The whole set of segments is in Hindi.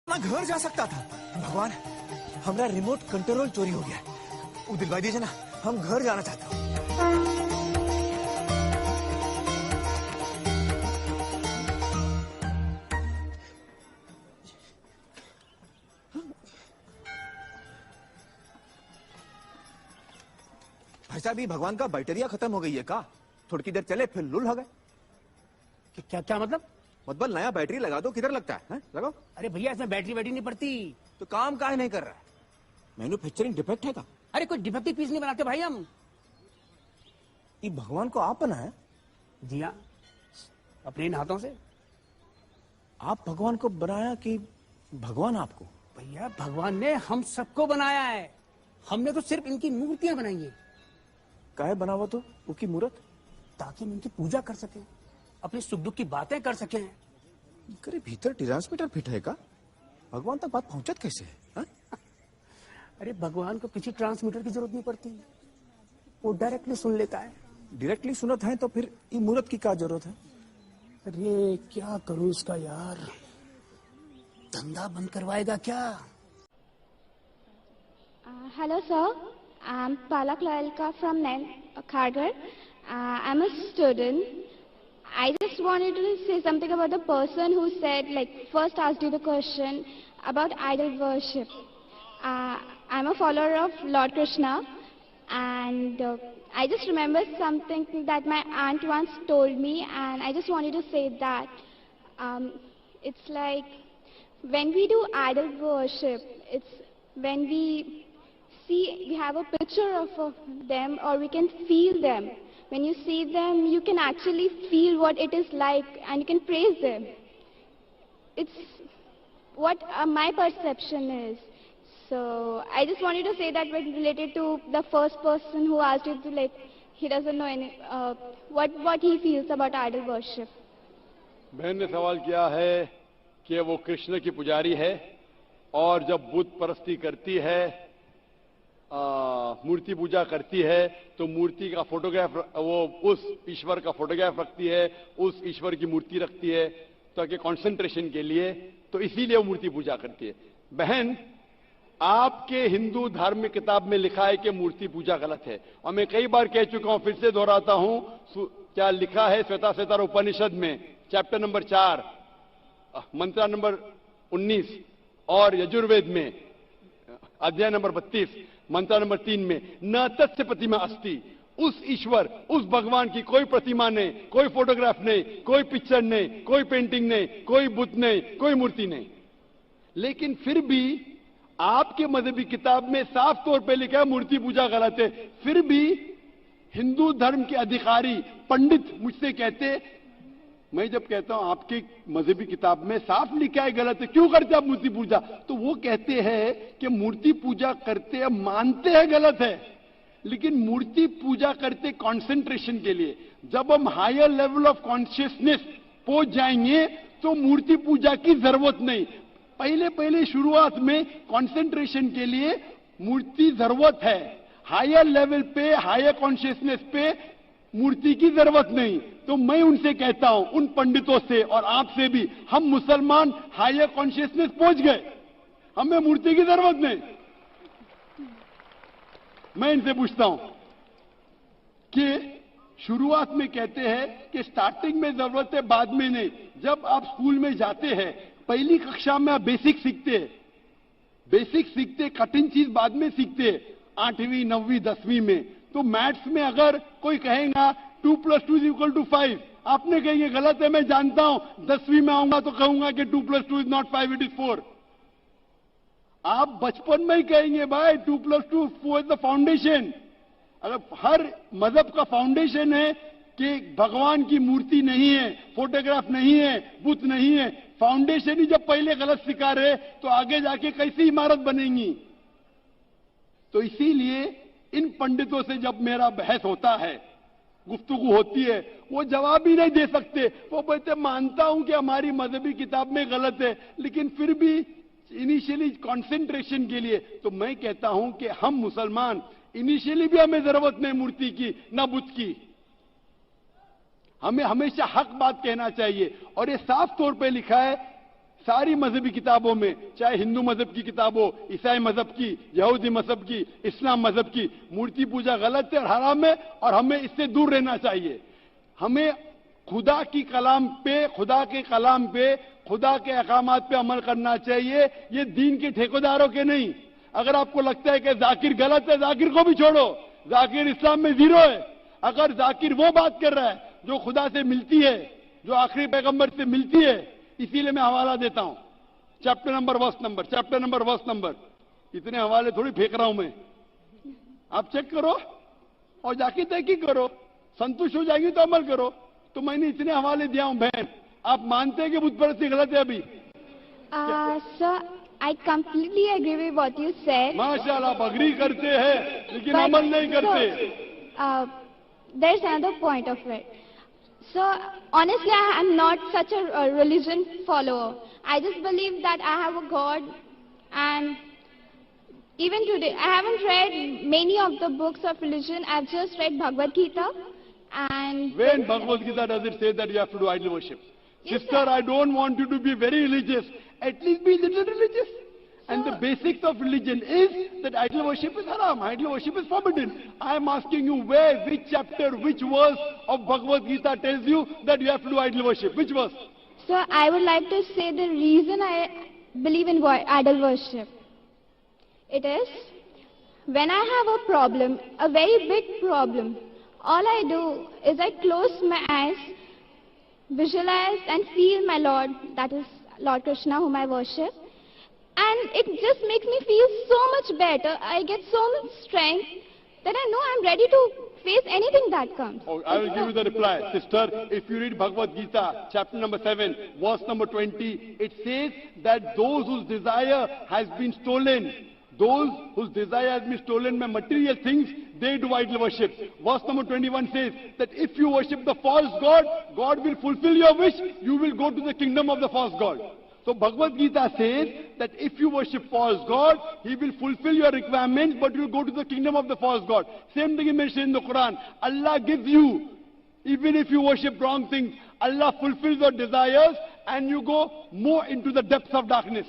मैं घर जा सकता था। भगवान, हमारा रिमोट कंट्रोल चोरी हो गया। वो दिलवा दीजिए ना, हम घर जाना चाहते हैं। भाई साहब, भगवान का बैटरिया खत्म हो गई है का? थोड़ी देर चले फिर लुल हो गए। क्या क्या मतलब? मतलब नया बैटरी लगा दो, किधर लगता है? लगाओ। अरे भैया, इसमें बैटरी नहीं पड़ती। तो काम काहे नहीं कर रहा है? मैन्युफैक्चरिंग डिफेक्ट है का? अरे कोई डिफेक्टिव पीस नहीं बनाते भाई हम। ये भगवान को आप बनाया? जी हाँ, अपने इन हाथों से। आप भगवान को बनाया कि भगवान आपको? भैया, भगवान ने हम सबको बनाया है। हमने तो सिर्फ इनकी मूर्तियां बनाई है। काहे बनावा तो उसकी मूर्त? ताकि हम इनकी पूजा कर सकें, अपने सुख दुख की बातें कर सकें। करे भीतर ट्रांसमीटर फिट है का? भगवान तक बात पहुंचत कैसे है? हा? अरे भगवान को किसी ट्रांसमीटर की जरूरत नहीं पड़ती, वो डायरेक्टली सुन लेता है। डायरेक्टली सुनत है तो फिर ये मूर्त की क्या जरूरत है? अरे क्या करूं इसका यार, धंधा बंद करवाएगा क्या? Hello sir, I'm Palak Loyalka from Kharghar. I'm a student. I just wanted to say something about the person who said, like, first asked you the question about idol worship. I'm a follower of Lord Krishna, and I just remember something that my aunt once told me, and I just wanted to say that it's like when we do idol worship, it's when we have a picture of them, or we can feel them. When you see them, you can actually feel what it is like, and you can praise them. It's what my perception is. So I just wanted to say that when related to the first person who asked you to, like, he doesn't know any what he feels about idol worship. बहन ने सवाल किया है कि वो कृष्ण की पुजारी है और जब बुत परस्ती करती है, मूर्ति पूजा करती है, तो मूर्ति का फोटोग्राफ, वो उस ईश्वर का फोटोग्राफ रखती है, उस ईश्वर की मूर्ति रखती है ताकि कंसंट्रेशन के लिए, तो इसीलिए वो मूर्ति पूजा करती है। बहन, आपके हिंदू धार्मिक किताब में लिखा है कि मूर्ति पूजा गलत है, और मैं कई बार कह चुका हूं, फिर से दोहराता हूं। क्या लिखा है श्वेताश्वेतर उपनिषद में, चैप्टर नंबर 4, मंत्र नंबर 19, और यजुर्वेद में अध्याय नंबर 32, मंत्र नंबर 3 में, न तस्य प्रतिमा अस्ति। उस ईश्वर, उस भगवान की कोई प्रतिमा नहीं, कोई फोटोग्राफ नहीं, कोई पिक्चर नहीं, कोई पेंटिंग नहीं, कोई बुत नहीं, कोई मूर्ति नहीं। लेकिन फिर भी आपके मजहबी किताब में साफ तौर पे लिखा है मूर्ति पूजा गलत है। फिर भी हिंदू धर्म के अधिकारी पंडित मुझसे कहते, मैं जब कहता हूं आपकी मजहबी किताब में साफ लिखा है गलत है, क्यों करते आप मूर्ति पूजा? तो वो कहते हैं कि मूर्ति पूजा करते हैं, मानते हैं गलत है, लेकिन मूर्ति पूजा करते कंसंट्रेशन के लिए। जब हम हायर लेवल ऑफ कॉन्शियसनेस पहुंच जाएंगे तो मूर्ति पूजा की जरूरत नहीं। पहले शुरुआत में कंसंट्रेशन के लिए मूर्ति जरूरत है, हायर लेवल पे, हायर कॉन्शियसनेस पे मूर्ति की जरूरत नहीं। तो मैं उनसे कहता हूं, उन पंडितों से और आपसे भी, हम मुसलमान हायर कॉन्शियसनेस पहुंच गए, हमें मूर्ति की जरूरत नहीं। मैं इनसे पूछता हूं कि शुरुआत में कहते हैं कि स्टार्टिंग में जरूरत है, बाद में नहीं। जब आप स्कूल में जाते हैं, पहली कक्षा में आप बेसिक सीखते, कठिन चीज बाद में सीखते, 8वीं 9वीं 10वीं में। तो मैथ्स में अगर कोई कहेगा 2 + 2 = 5, आपने कहेंगे गलत है, मैं जानता हूं, 10वीं में आऊंगा तो कहूंगा कि 2 + 2 is not 5, it is 4। आप बचपन में ही कहेंगे भाई 2 + 2 4 is the फाउंडेशन। अगर हर मजहब का फाउंडेशन है कि भगवान की मूर्ति नहीं है, फोटोग्राफ नहीं है, बुत नहीं है, फाउंडेशन ही जब पहले गलत सिखा रहे तो आगे जाके कैसी इमारत बनेगी? तो इसीलिए इन पंडितों से जब मेरा बहस होता है, गुफ्तगू होती है, वो जवाब ही नहीं दे सकते। वो बोलते मानता हूं कि हमारी मजहबी किताब में गलत है, लेकिन फिर भी इनिशियली कंसंट्रेशन के लिए। तो मैं कहता हूं कि हम मुसलमान इनिशियली भी हमें जरूरत नहीं मूर्ति की ना बुत की, हमें हमेशा हक बात कहना चाहिए। और ये साफ तौर पे लिखा है सारी मजहबी किताबों में, चाहे हिंदू मजहब की किताब हो, ईसाई मजहब की, यहूदी मजहब की, इस्लाम मजहब की, मूर्ति पूजा गलत है और हराम है और हमें इससे दूर रहना चाहिए। हमें खुदा की कलाम पे, खुदा के कलाम पे, खुदा के अहकामात पे अमल करना चाहिए, ये दीन के ठेकेदारों के नहीं। अगर आपको लगता है कि जाकिर गलत है, जाकिर को भी छोड़ो, जाकिर इस्लाम में जीरो है। अगर जाकिर वो बात कर रहा है जो खुदा से मिलती है, जो आखिरी पैगंबर से मिलती है, इसीलिए मैं हवाला देता हूं, chapter number verse number, chapter number verse number. इतने हवाले थोड़ी फेंक रहा हूं मैं, आप चेक करो और जाके तहकीक करो, संतुष्ट हो जाएंगे तो अमल करो। तो मैंने इतने हवाले दिया हूं बहन, आप मानते हैं कि बुत परस्ती गलत है अभी? Sir, I completely agree with what you said. माशाल्लाह, आप अग्री करते हैं लेकिन अमल नहीं करते। There's another point of it. So, honestly, I am not such a religion follower. I just believe that I have a God, and even today, I haven't read many of the books of religion. I've just read Bhagavad Gita, and When Bhagavad Gita does it say that you have to do idol worship? Yes, Sister, sir. I don't want you to be very religious. At least be little religious. And the Sir. basics of religion is that idol worship is haram, idol worship is forbidden. I am asking you where, which chapter, which verse of Bhagavad Gita tells you that you have to do idol worship? Which verse? so I would like to say the reason I believe in idol worship. It is when I have a problem, a very big problem, all I do is I close my eyes, visualize and feel my Lord, that is Lord Krishna whom I worship, and it just makes me feel so much better. I get so much strength that I know I'm ready to face anything that comes. Oh, I will give you the reply. Sister, if you read Bhagavad Gita, chapter number 7, verse number 20, it says that those whose desire has been stolen, those whose desire has been stolen by material things, they do idol worship. Verse number 21 says that if you worship the false god, God will fulfill your wish, you will go to the kingdom of the false god. So Bhagavad Gita says that if you worship false god, he will fulfill your requirements, but you will go to the kingdom of the false god. Same thing is mentioned in the Quran. Allah gives you, even if you worship wrong things, Allah fulfills your desires and you go more into the depths of darkness.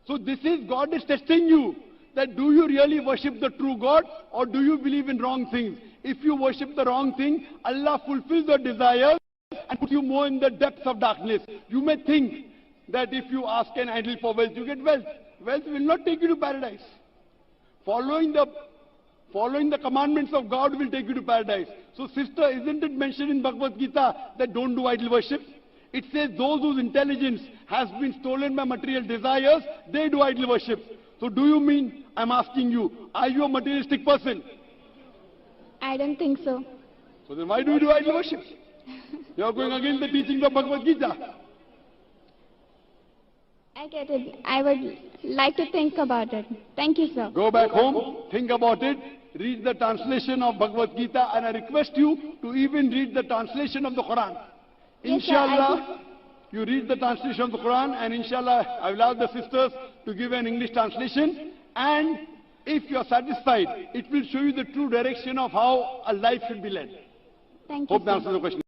So this is, God is testing you, that do you really worship the true God or do you believe in wrong things? If you worship the wrong thing, Allah fulfills your desires and puts you more in the depths of darkness. You may think that if you ask an idol for wealth, you get wealth. Wealth will not take you to paradise. Following the commandments of God will take you to paradise. So sister, isn't it mentioned in Bhagavad Gita that don't do idol worship? It says those whose intelligence has been stolen by material desires, they do idol worship. So do you mean, I'm asking you, are you a materialistic person? I don't think so. So then why do you do idol worship? You are going against the teachings of Bhagavad Gita. I get it. I would like to think about it. Thank you, sir. Go back home, think about it, read the translation of Bhagavad Gita, and I request you to even read the translation of the Quran. Yes, sir, I Inshallah, you read the translation of the Quran, and inshallah, I will ask the sisters to give an English translation. And if you are satisfied, it will show you the true direction of how a life should be led. Thank you, Hope that sir. answers the question.